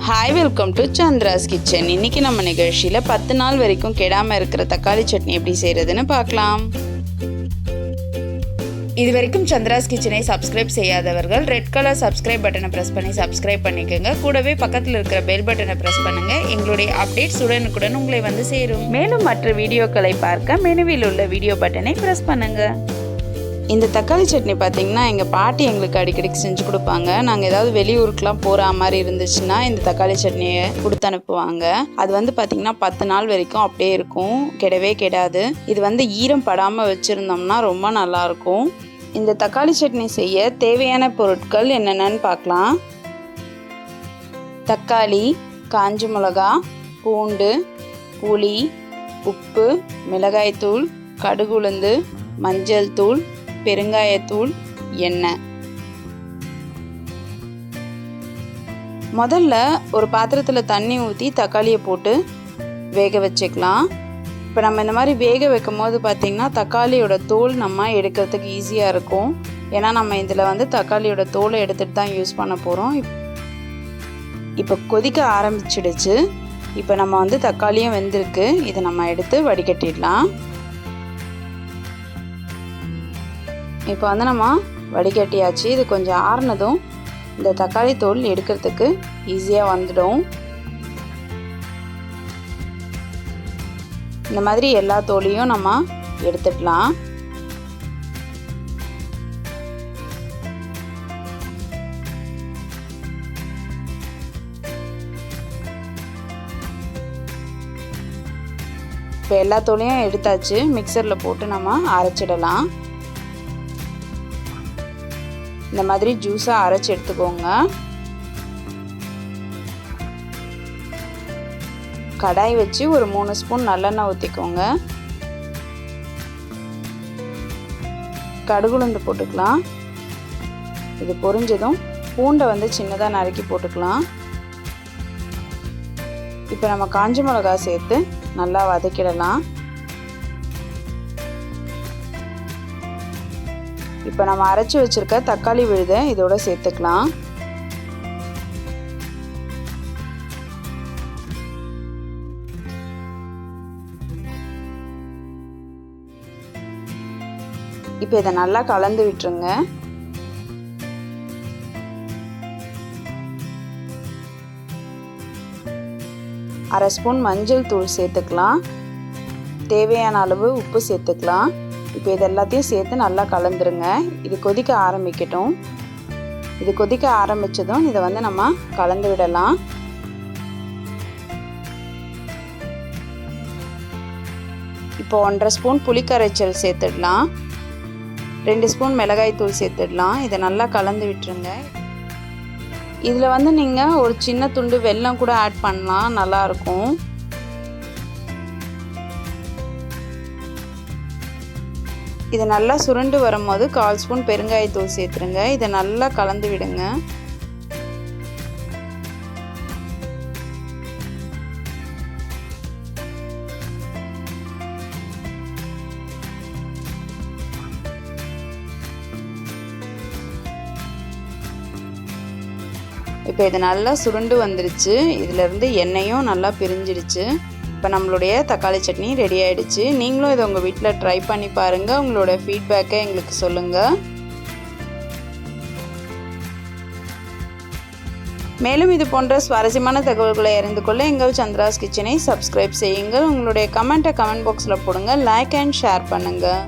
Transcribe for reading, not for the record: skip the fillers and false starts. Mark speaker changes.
Speaker 1: Hi, welcome to Chandra's Kitchen. இன்னைக்கு நம்ம நிகழ்ச்சியில 10 நாள் வரைக்கும் கெடாம இருக்கிற தக்காளி சட்னி எப்படி செய்யறதுன்னு பார்க்கலாம். இதுவரைக்கும் சந்திராஸ் கிச்சனை சப்ஸ்கிரைப் செய்யாதவர்கள் ரெட் கலர் சப்ஸ்கிரைப் பட்டனை பிரஸ் பண்ணி சப்ஸ்கிரைப் பண்ணிக்கோங்க. கூடவே பக்கத்தில் இருக்கிற பெல் பட்டனை பிரஸ் பண்ணுங்க. எங்களுடைய அப்டேட்ஸ் உடனுக்குடன் உங்களை வந்து சேரும். மேலும் மற்ற வீடியோக்களை பார்க்க மெனுவில் உள்ள வீடியோ பட்டனை பிரஸ் பண்ணுங்க. இந்த தக்காளி சட்னி பார்த்திங்கன்னா எங்கள் பாட்டி எங்களுக்கு அடிக்கடிக்கு செஞ்சு கொடுப்பாங்க. நாங்கள் ஏதாவது வெளியூருக்குலாம் போகிற மாதிரி இருந்துச்சுன்னா இந்த தக்காளி சட்னியை கொடுத்து அனுப்புவாங்க. அது வந்து பார்த்திங்கன்னா 10 நாள் வரைக்கும் அப்படியே இருக்கும், கெடவே கெடாது. இது வந்து ஈரம் படாமல் வச்சுருந்தோம்னா ரொம்ப நல்லாயிருக்கும். இந்த தக்காளி சட்னி செய்ய தேவையான பொருட்கள் என்னென்னு பார்க்கலாம். தக்காளி, காஞ்ச மிளகா, பூண்டு, புளி, உப்பு, மிளகாய்த்தூள், கடுகுளுந்து, மஞ்சள் தூள், பெருங்காயத்தூள், எண்ணெய். முதல்ல ஒரு பாத்திரத்தில் தண்ணி ஊற்றி தக்காளியை போட்டு வேக வச்சுக்கலாம். இப்போ நம்ம இந்த மாதிரி வேக வைக்கும் போது பார்த்திங்கன்னா தக்காளியோட தோல் நம்ம எடுக்கிறதுக்கு ஈஸியாக இருக்கும். ஏன்னா நம்ம இதில் வந்து தக்காளியோட தோலை எடுத்துகிட்டு தான் யூஸ் பண்ண போகிறோம். இப்போ கொதிக்க ஆரம்பிச்சிடுச்சு. இப்போ நம்ம வந்து தக்காளியும் வெந்திருக்கு. இதை நம்ம எடுத்து வடிகட்டிடலாம். இப்போ வந்து நம்ம வடிகட்டியாச்சு. இது கொஞ்சம் ஆறுனதும் இந்த தக்காளி தோல் எடுக்கிறதுக்கு ஈஸியாக வந்துடும். இந்த மாதிரி எல்லா தோலையும் நம்ம எடுத்துடலாம். இப்போ எல்லா தோலையும் எடுத்தாச்சு. மிக்சரில் போட்டு நம்ம அரைச்சிடலாம். இந்த மாதிரி ஜூஸாக அரைச்சி எடுத்துக்கோங்க. கடாய் வச்சு ஒரு 3 ஸ்பூன் நல்லெண்ணெய் ஊற்றிக்கோங்க. கடுகுளுந்து போட்டுக்கலாம். இது பொரிஞ்சதும் பூண்டை வந்து சின்னதாக நறுக்கி போட்டுக்கலாம். இப்போ நம்ம காஞ்ச மிளகாய் சேர்த்து நல்லா வதக்கிடலாம். இப்போ நம்ம அரைச்சி வச்சுருக்க தக்காளி விழுதை இதோட சேர்த்துக்கலாம். இப்போ இதை நல்லா கலந்து விட்டுருங்க. அரை ஸ்பூன் மஞ்சள் தூள் சேர்த்துக்கலாம். தேவையான அளவு உப்பு சேர்த்துக்கலாம். இப்போ இது எல்லாத்தையும் சேர்த்து நல்லா கலந்துருங்க. இது கொதிக்க ஆரம்பிக்கட்டும். இது கொதிக்க ஆரம்பித்ததும் இதை வந்து நம்ம கலந்து விடலாம். இப்போ 1.5 ஸ்பூன் புளிக்கரைச்சல் சேர்த்துடலாம். 2 ஸ்பூன் மிளகாய் தூள் சேர்த்துடலாம். இதை நல்லா கலந்து விட்டுருங்க. இதில் வந்து நீங்கள் ஒரு சின்ன துண்டு வெல்லம் கூட ஆட் பண்ணலாம், நல்லாயிருக்கும். இது நல்லா சுருண்டு வரும்போது 1/4 ஸ்பூன் பெருங்காயத்தூள் சேர்த்துருங்க. இதை நல்லா கலந்து விடுங்க. இப்போ இது நல்லா சுருண்டு வந்துருச்சு. இதிலேருந்து எண்ணெயும் நல்லா பிரிஞ்சிடுச்சு. இப்போ நம்மளுடைய தக்காளி சட்னி ரெடி ஆகிடுச்சு. நீங்களும் இதை உங்கள் வீட்டில் ட்ரை பண்ணி பாருங்கள். உங்களோட ஃபீட்பேக்கை எங்களுக்கு சொல்லுங்கள். மேலும் இது போன்ற சுவாரஸ்யமான தகவல்களை அறிந்து கொள்ள எங்கள் சந்திராஸ் கிச்சனை சப்ஸ்கிரைப் செய்யுங்கள். உங்களுடைய கமெண்ட் பாக்ஸில் போடுங்க. லைக் அண்ட் ஷேர் பண்ணுங்கள்.